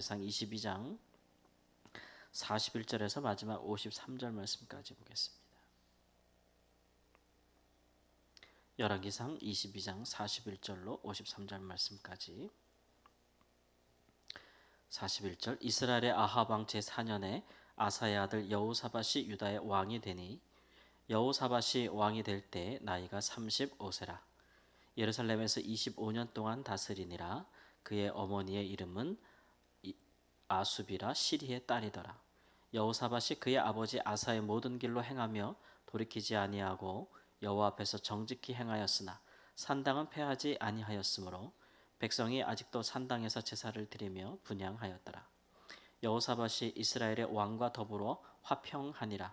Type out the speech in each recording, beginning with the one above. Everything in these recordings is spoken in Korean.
상 22장 41절에서 마지막 53절 말씀까지 보겠습니다. 열왕기상 22장 41절로 53절 말씀까지. 41절 이스라엘의 아합 왕 제4년에 아사의 아들 여호사밧이 유다의 왕이 되니 여호사밧이 왕이 될 때 나이가 35세라. 예루살렘에서 25년 동안 다스리니라. 그의 어머니의 이름은 아수비라 시리의 딸이더라. 여호사밧이 그의 아버지 아사의 모든 길로 행하며 돌이키지 아니하고 여호와 앞에서 정직히 행하였으나 산당은 패하지 아니하였으므로 백성이 아직도 산당에서 제사를 드리며 분향하였더라. 여호사밧이 이스라엘의 왕과 더불어 화평하니라.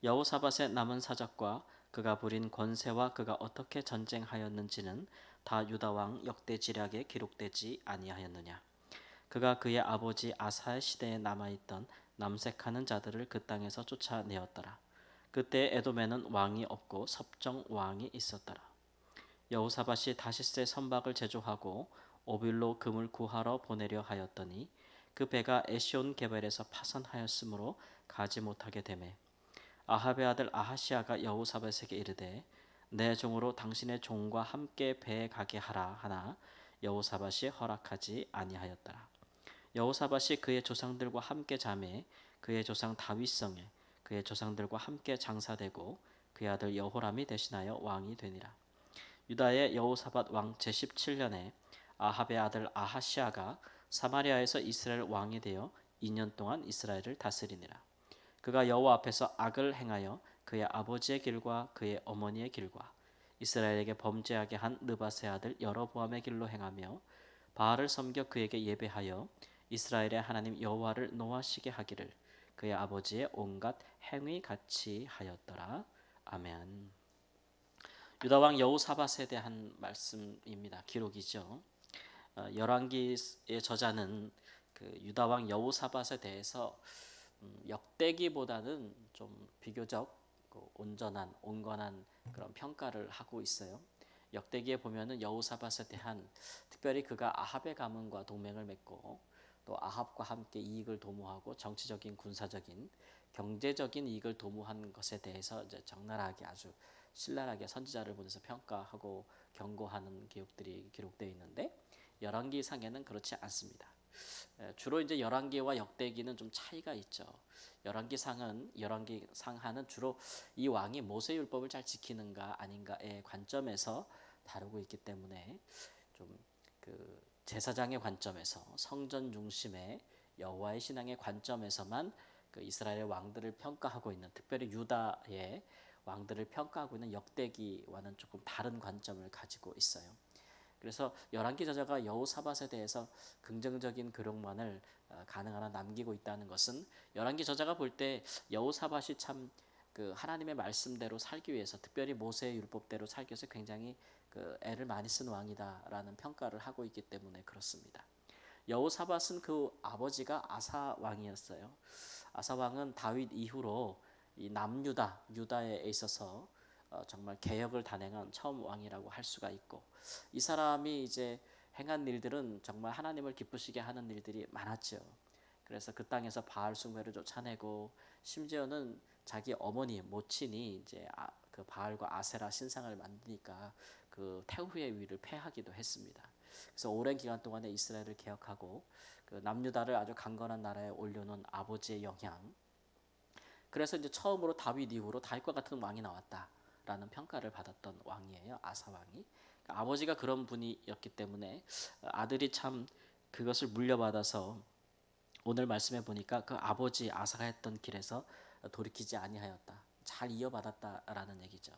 여호사밧의 남은 사적과 그가 부린 권세와 그가 어떻게 전쟁하였는지는 다 유다 왕 역대지략에 기록되지 아니하였느냐. 그가 그의 아버지 아사의 시대에 남아있던 남색하는 자들을 그 땅에서 쫓아내었더라. 그때 에돔에는 왕이 없고 섭정 왕이 있었더라. 여호사밧이 다시세 선박을 제조하고 오빌로 금을 구하러 보내려 하였더니 그 배가 에시온 게벨에서 파선하였으므로 가지 못하게 되매 아합의 아들 아하시아가 여호사밧에게 이르되 내 종으로 당신의 종과 함께 배에 가게 하라 하나 여호사밧이 허락하지 아니하였더라. 여호사밧이 그의 조상들과 함께 잠에 그의 조상 다윗성에 그의 조상들과 함께 장사되고 그의 아들 여호람이 대신하여 왕이 되니라. 유다의 여호사밧 왕 제17년에 아합의 아들 아하시아가 사마리아에서 이스라엘 왕이 되어 2년 동안 이스라엘을 다스리니라. 그가 여호와 앞에서 악을 행하여 그의 아버지의 길과 그의 어머니의 길과 이스라엘에게 범죄하게 한 느밧의 아들 여로보암의 길로 행하며 바알을 섬겨 그에게 예배하여 이스라엘의 하나님 여호와를 노하시게 하기를 그의 아버지의 온갖 행위 같이 하였더라. 아멘. 유다 왕 여호사밧에 대한 말씀입니다. 기록이죠. 열왕기의 저자는 그 유다 왕 여호사밧에 대해서 역대기보다는 좀 비교적 온전한 온건한 그런 평가를 하고 있어요. 역대기에 보면은 여호사밧에 대한 특별히 그가 아합의 가문과 동맹을 맺고 또 아합과 함께 이익을 도모하고 정치적인 군사적인 경제적인 이익을 도모한 것에 대해서 이제 적나라하게 아주 신랄하게 선지자를 보내서 평가하고 경고하는 기록들이 기록되어 있는데 열왕기상에는 그렇지 않습니다. 주로 이제 열왕기와 역대기는 좀 차이가 있죠. 열왕기상하는 주로 이 왕이 모세율법을 잘 지키는가 아닌가의 관점에서 다루고 있기 때문에 좀 그 제사장의 관점에서 성전 중심의 여호와의 신앙의 관점에서만 그 이스라엘의 왕들을 평가하고 있는, 특별히 유다의 왕들을 평가하고 있는 역대기와는 조금 다른 관점을 가지고 있어요. 그래서 열왕기 저자가 여호사밧에 대해서 긍정적인 교력만을 가능한 한 남기고 있다는 것은 열왕기 저자가 볼 때 여호사밧이 참 그 하나님의 말씀대로 살기 위해서, 특별히 모세의 율법대로 살기 위해서 굉장히 그 애를 많이 쓴 왕이다라는 평가를 하고 있기 때문에 그렇습니다. 여호사밧은 그 아버지가 아사 왕이었어요. 아사 왕은 다윗 이후로 이 남유다, 유다에 있어서 정말 개혁을 단행한 처음 왕이라고 할 수가 있고, 이 사람이 이제 행한 일들은 정말 하나님을 기쁘시게 하는 일들이 많았죠. 그래서 그 땅에서 바알 숭배를 쫓아내고, 심지어는 자기 어머니 모친이 이제 그 바알과 아세라 신상을 만드니까 그 태후의 위를 패하기도 했습니다. 그래서 오랜 기간 동안에 이스라엘을 개혁하고 그 남유다를 아주 강건한 나라에 올려놓은 아버지의 영향. 그래서 이제 처음으로 다윗 이후로 다윗과 같은 왕이 나왔다라는 평가를 받았던 왕이에요. 아사 왕이. 그러니까 아버지가 그런 분이었기 때문에 아들이 참 그것을 물려받아서 오늘 말씀해 보니까 그 아버지 아사가 했던 길에서 돌이키지 아니하였다. 잘 이어받았다라는 얘기죠.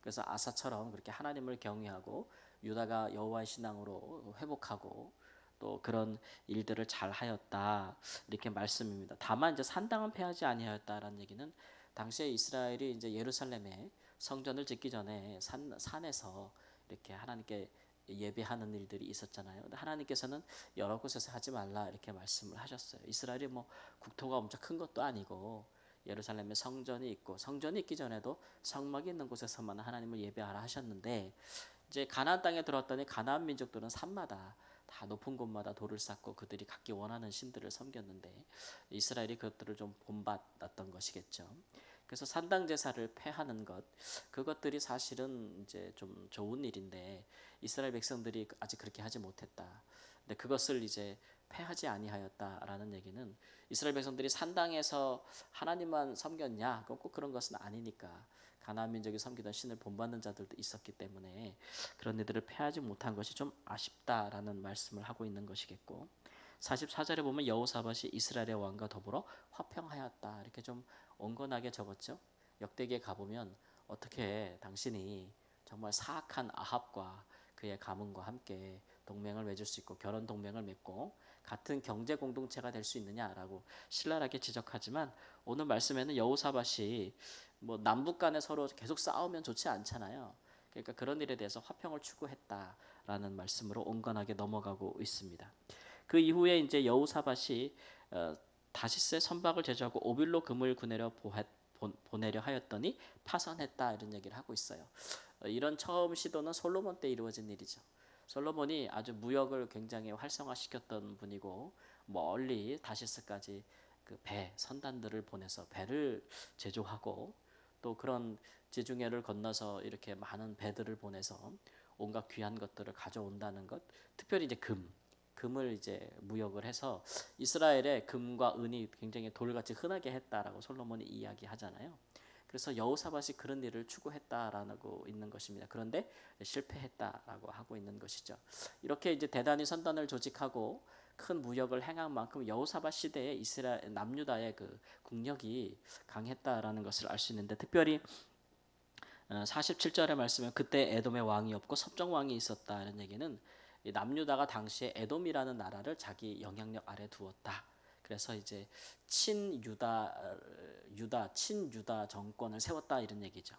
그래서 아사처럼 그렇게 하나님을 경외하고 유다가 여호와의 신앙으로 회복하고 또 그런 일들을 잘 하였다, 이렇게 말씀입니다. 다만 이제 산당은 패하지 아니하였다라는 얘기는 당시에 이스라엘이 이제 예루살렘에 성전을 짓기 전에 산에서 이렇게 하나님께 예배하는 일들이 있었잖아요. 근데 하나님께서는 여러 곳에서 하지 말라 이렇게 말씀을 하셨어요. 이스라엘이 뭐 국토가 엄청 큰 것도 아니고 예루살렘에 성전이 있고, 성전이 있기 전에도 성막이 있는 곳에서만 하나님을 예배하라 하셨는데, 이제 가나안 땅에 들어왔더니 가나안 민족들은 산마다 다 높은 곳마다 돌을 쌓고 그들이 갖기 원하는 신들을 섬겼는데 이스라엘이 그것들을 좀 본받았던 것이겠죠. 그래서 산당 제사를 폐하는 것, 그것들이 사실은 이제 좀 좋은 일인데 이스라엘 백성들이 아직 그렇게 하지 못했다. 근데 그것을 이제 폐하지 아니하였다라는 얘기는 이스라엘 백성들이 산당에서 하나님만 섬겼냐? 꼭 그런 것은 아니니까 가나안 민족이 섬기던 신을 본받는 자들도 있었기 때문에 그런 일들을 폐하지 못한 것이 좀 아쉽다라는 말씀을 하고 있는 것이겠고, 44절에 보면 여호사밧이 이스라엘의 왕과 더불어 화평하였다 이렇게 좀 온건하게 적었죠. 역대기에 가보면 어떻게 당신이 정말 사악한 아합과 그의 가문과 함께 동맹을 맺을 수 있고 결혼 동맹을 맺고 같은 경제 공동체가 될 수 있느냐라고 신랄하게 지적하지만, 오늘 말씀에는 여호사밧이 뭐 남북 간에 서로 계속 싸우면 좋지 않잖아요. 그러니까 그런 일에 대해서 화평을 추구했다라는 말씀으로 온건하게 넘어가고 있습니다. 그 이후에 이제 여호사밧이 다시스의 선박을 제조하고 오빌로 금을 보내려 하였더니 파산했다 이런 얘기를 하고 있어요. 이런 처음 시도는 솔로몬 때 이루어진 일이죠. 솔로몬이 아주 무역을 굉장히 활성화시켰던 분이고 멀리 다시스까지 그 배, 선단들을 보내서 배를 제조하고 또 그런 지중해를 건너서 이렇게 많은 배들을 보내서 온갖 귀한 것들을 가져온다는 것, 특별히 이제 금을 이제 무역을 해서 이스라엘의 금과 은이 굉장히 돌같이 흔하게 했다라고 솔로몬이 이야기하잖아요. 그래서 여호사밧이 그런 일을 추구했다라고 있는 것입니다. 그런데 실패했다라고 하고 있는 것이죠. 이렇게 이제 대단히 선단을 조직하고 큰 무역을 행한 만큼 여호사밧 시대에 이스라엘 남유다의 그 국력이 강했다라는 것을 알 수 있는데, 특별히 47절의 말씀에 그때 에돔의 왕이 없고 섭정 왕이 있었다 이런 얘기는 남유다가 당시에 에돔이라는 나라를 자기 영향력 아래 두었다. 그래서 이제 친유다 정권을 세웠다 이런 얘기죠.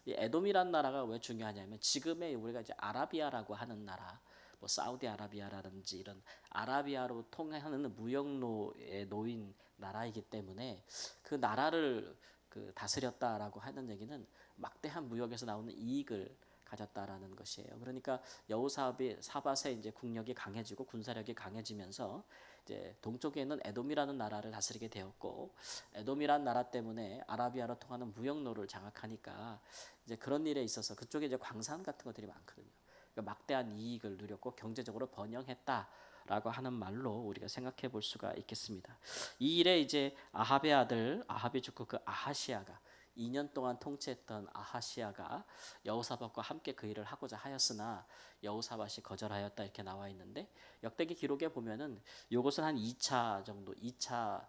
이 에돔이라는 나라가 왜 중요하냐면 지금의 우리가 이제 아라비아라고 하는 나라, 뭐 사우디아라비아라든지 이런 아라비아로 통하는 무역로에 놓인 나라이기 때문에 그 나라를 그 다스렸다라고 하는 얘기는 막대한 무역에서 나오는 이익을 가졌다라는 것이에요. 그러니까 여호사밧의 이제 국력이 강해지고 군사력이 강해지면서 이제 동쪽에 있는 에돔이라는 나라를 다스리게 되었고, 에돔이라는 나라 때문에 아라비아로 통하는 무역로를 장악하니까 이제 그런 일에 있어서 그쪽에 이제 광산 같은 것들이 많거든요. 그러니까 막대한 이익을 누렸고 경제적으로 번영했다라고 하는 말로 우리가 생각해 볼 수가 있겠습니다. 이 일에 이제 아합의 아들 아합이 죽고 그 아하시아가 2년 동안 통치했던 아하시아가 여호사밧과 함께 그 일을 하고자 하였으나 여호사밧이 거절하였다 이렇게 나와 있는데, 역대기 기록에 보면은 이것은 한 2차 정도 2차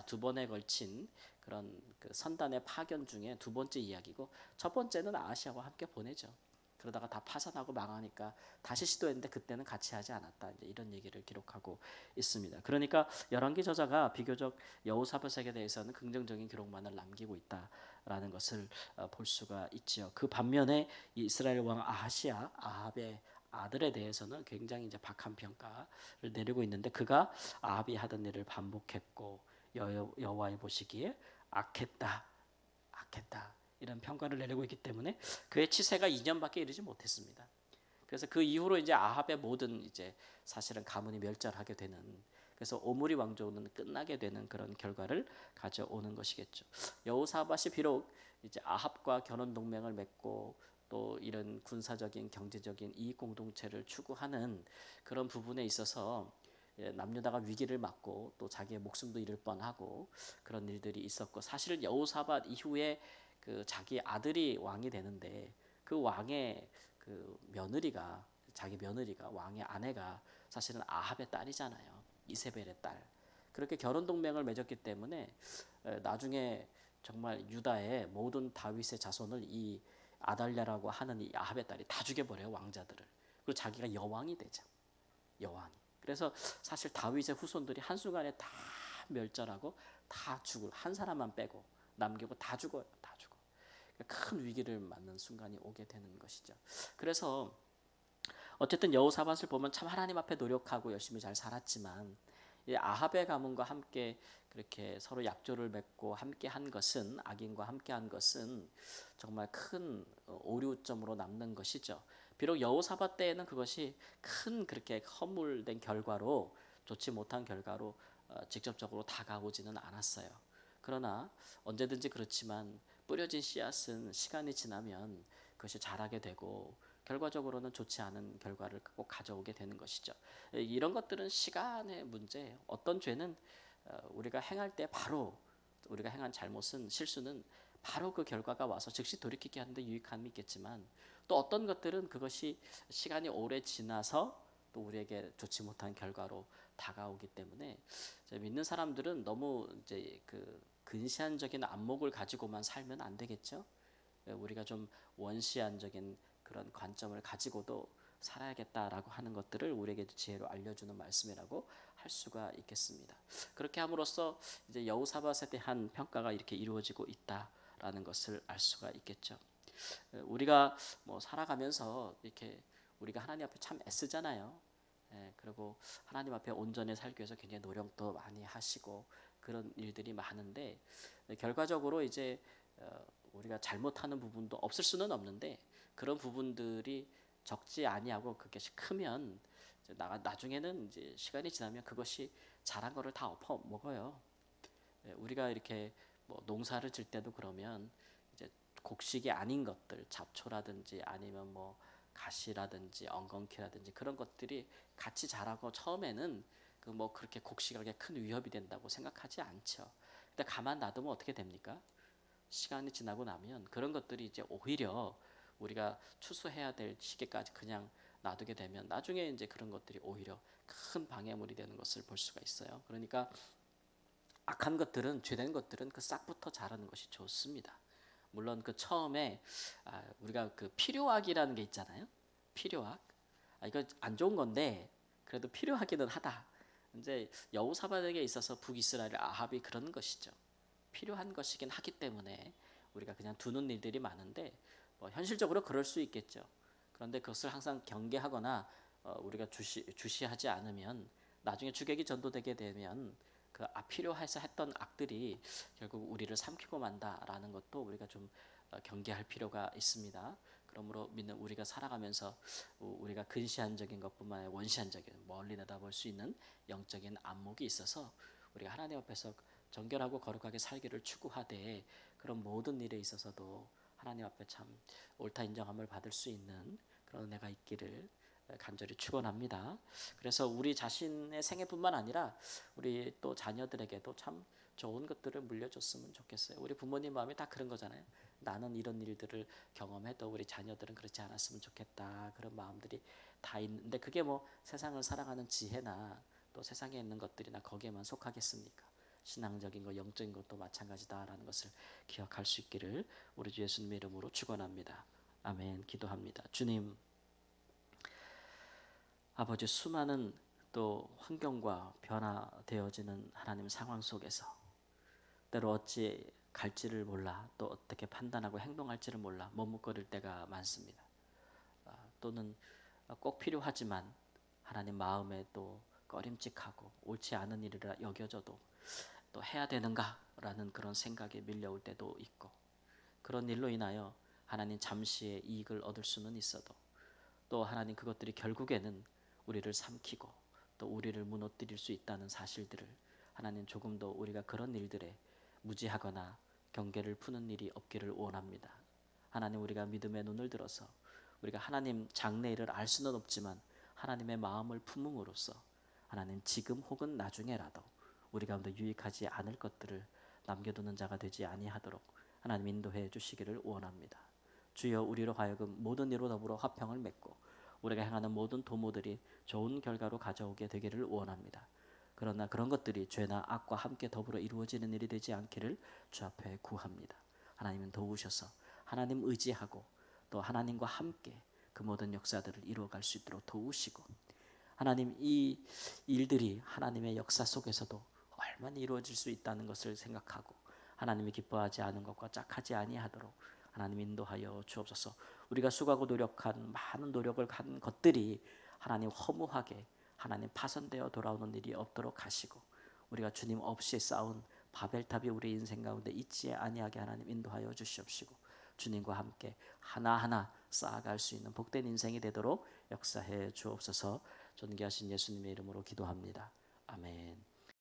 두 번에 걸친 그런 그 선단의 파견 중에 두 번째 이야기고, 첫 번째는 아하시아와 함께 보내죠. 그러다가 다 파산하고 망하니까 다시 시도했는데 그때는 같이 하지 않았다. 이제 이런 얘기를 기록하고 있습니다. 그러니까 열왕기 저자가 비교적 여호사밧에 대해서는 긍정적인 기록만을 남기고 있다라는 것을 볼 수가 있지요. 그 반면에 이스라엘 왕 아합의 아들에 대해서는 굉장히 이제 박한 평가를 내리고 있는데, 그가 아합이 하던 일을 반복했고 여호와의 보시기에 악했다 이런 평가를 내리고 있기 때문에 그의 치세가 2년밖에 이르지 못했습니다. 그래서 그 이후로 이제 아합의 모든 이제 사실은 가문이 멸절하게 되는, 그래서 오므리 왕조는 끝나게 되는 그런 결과를 가져오는 것이겠죠. 여호사밧이 비록 이제 아합과 결혼 동맹을 맺고 또 이런 군사적인 경제적인 이익 공동체를 추구하는 그런 부분에 있어서 남유다가 위기를 맞고 또 자기의 목숨도 잃을 뻔하고 그런 일들이 있었고, 사실 여호사밧 이후에 그 자기 아들이 왕이 되는데 그 왕의 그 자기 며느리가 왕의 아내가 사실은 아합의 딸이잖아요. 이세벨의 딸. 그렇게 결혼 동맹을 맺었기 때문에 나중에 정말 유다의 모든 다윗의 자손을 이 아달랴라고 하는 이 아합의 딸이 다 죽여버려요, 왕자들을. 그리고 자기가 여왕이 되죠. 여왕이. 그래서 사실 다윗의 후손들이 한순간에 다 멸절하고 다 죽을, 한 사람만 빼고 남기고 다 죽어요. 다 죽어. 큰 위기를 맞는 순간이 오게 되는 것이죠. 그래서 어쨌든 여호사밧을 보면 참 하나님 앞에 노력하고 열심히 잘 살았지만 아합의 가문과 함께 그렇게 서로 약조를 맺고 함께 한 것은, 악인과 함께 한 것은 정말 큰 오류점으로 남는 것이죠. 비록 여호사밧 때에는 그것이 큰 그렇게 허물된 결과로 좋지 못한 결과로 직접적으로 다가오지는 않았어요. 그러나 언제든지 그렇지만 뿌려진 씨앗은 시간이 지나면 그것이 자라게 되고 결과적으로는 좋지 않은 결과를 꼭 가져오게 되는 것이죠. 이런 것들은 시간의 문제예요. 어떤 죄는 우리가 행할 때 바로 우리가 행한 잘못은 실수는 바로 그 결과가 와서 즉시 돌이키게 하는데 유익함이 있겠지만 또 어떤 것들은 그것이 시간이 오래 지나서 또 우리에게 좋지 못한 결과로 다가오기 때문에 믿는 사람들은 너무 이제 그 근시안적인 안목을 가지고만 살면 안 되겠죠. 우리가 좀 원시안적인 그런 관점을 가지고도 살아야겠다라고 하는 것들을 우리에게 지혜로 알려주는 말씀이라고 할 수가 있겠습니다. 그렇게 함으로써 이제 여호사밧에 대한 평가가 이렇게 이루어지고 있다라는 것을 알 수가 있겠죠. 우리가 뭐 살아가면서 이렇게 우리가 하나님 앞에 참 애쓰잖아요. 그리고 하나님 앞에 온전히 살기 위해서 굉장히 노력도 많이 하시고 그런 일들이 많은데 결과적으로 이제 우리가 잘못하는 부분도 없을 수는 없는데 그런 부분들이 적지 아니하고 그것이 크면 나중에는 이제 시간이 지나면 그것이 자란 거를 다 엎어 먹어요. 우리가 이렇게 뭐 농사를 질 때도 그러면 이제 곡식이 아닌 것들, 잡초라든지 아니면 뭐 가시라든지 엉겅퀴라든지 그런 것들이 같이 자라고 처음에는 그 뭐 그렇게 곡식에게 큰 위협이 된다고 생각하지 않죠. 근데 가만 놔두면 어떻게 됩니까? 시간이 지나고 나면 그런 것들이 이제 오히려 우리가 추수해야 될 시기까지 그냥 놔두게 되면 나중에 이제 그런 것들이 오히려 큰 방해물이 되는 것을 볼 수가 있어요. 그러니까 악한 것들은 죄된 것들은 그 싹부터 자라는 것이 좋습니다. 물론 그 처음에 우리가 그 필요악이라는 게 있잖아요. 필요악. 이거 안 좋은 건데 그래도 필요하기는 하다. 이제 여호사밧에게 있어서 북이스라엘 아합이 그런 것이죠. 필요한 것이긴 하기 때문에 우리가 그냥 두는 일들이 많은데 뭐 현실적으로 그럴 수 있겠죠. 그런데 그것을 항상 경계하거나 우리가 주시하지 않으면 나중에 주객이 전도되게 되면 그 필요해서 했던 악들이 결국 우리를 삼키고 만다라는 것도 우리가 좀 경계할 필요가 있습니다. 그러므로 믿는 우리가 살아가면서 우리가 근시안적인 것뿐만 아니라 원시안적인 멀리 내다볼 수 있는 영적인 안목이 있어서 우리가 하나님 앞에서 정결하고 거룩하게 살기를 추구하되 그런 모든 일에 있어서도 하나님 앞에 참 옳다 인정함을 받을 수 있는 그런 은혜가 있기를 간절히 축원합니다. 그래서 우리 자신의 생애뿐만 아니라 우리 또 자녀들에게도 참 좋은 것들을 물려줬으면 좋겠어요. 우리 부모님 마음이 다 그런 거잖아요. 나는 이런 일들을 경험해도 우리 자녀들은 그렇지 않았으면 좋겠다. 그런 마음들이 다 있는데 그게 뭐 세상을 살아가는 지혜나 또 세상에 있는 것들이나 거기에만 속하겠습니까? 신앙적인 것, 영적인 것도 마찬가지다라는 것을 기억할 수 있기를 우리 주 예수님의 이름으로 축원합니다. 아멘. 기도합니다. 주님, 아버지 수많은 또 환경과 변화되어지는 하나님 상황 속에서 때로 어찌 갈지를 몰라 또 어떻게 판단하고 행동할지를 몰라 머뭇거릴 때가 많습니다. 또는 꼭 필요하지만 하나님 마음에 또 꺼림칙하고 옳지 않은 일이라 여겨져도 또 해야 되는가라는 그런 생각에 밀려올 때도 있고 그런 일로 인하여 하나님 잠시의 이익을 얻을 수는 있어도 또 하나님 그것들이 결국에는 우리를 삼키고 또 우리를 무너뜨릴 수 있다는 사실들을 하나님 조금 더 우리가 그런 일들에 무지하거나 경계를 푸는 일이 없기를 원합니다. 하나님 우리가 믿음의 눈을 들어서 우리가 하나님 장래일을 알 수는 없지만 하나님의 마음을 품음으로써 하나님 지금 혹은 나중에라도 우리 가운데 유익하지 않을 것들을 남겨두는 자가 되지 아니하도록 하나님 인도해 주시기를 원합니다. 주여 우리로 하여금 모든 이로 더불어 화평을 맺고 우리가 행하는 모든 도모들이 좋은 결과로 가져오게 되기를 원합니다. 그러나 그런 것들이 죄나 악과 함께 더불어 이루어지는 일이 되지 않기를 주 앞에 구합니다. 하나님은 도우셔서 하나님 의지하고 또 하나님과 함께 그 모든 역사들을 이루어갈 수 있도록 도우시고 하나님 이 일들이 하나님의 역사 속에서도 얼마나 이루어질 수 있다는 것을 생각하고 하나님이 기뻐하지 않은 것과 짝하지 아니하도록 하나님 인도하여 주옵소서. 우리가 수고하고 노력한 많은 노력을 한 것들이 하나님 허무하게 하나님 파손되어 돌아오는 일이 없도록 하시고 우리가 주님 없이 쌓은 바벨탑이 우리 인생 가운데 있지 아니하게 하나님 인도하여 주시옵시고 주님과 함께 하나하나 쌓아갈 수 있는 복된 인생이 되도록 역사해 주옵소서. 존귀하신 예수님의 이름으로 기도합니다. 아멘.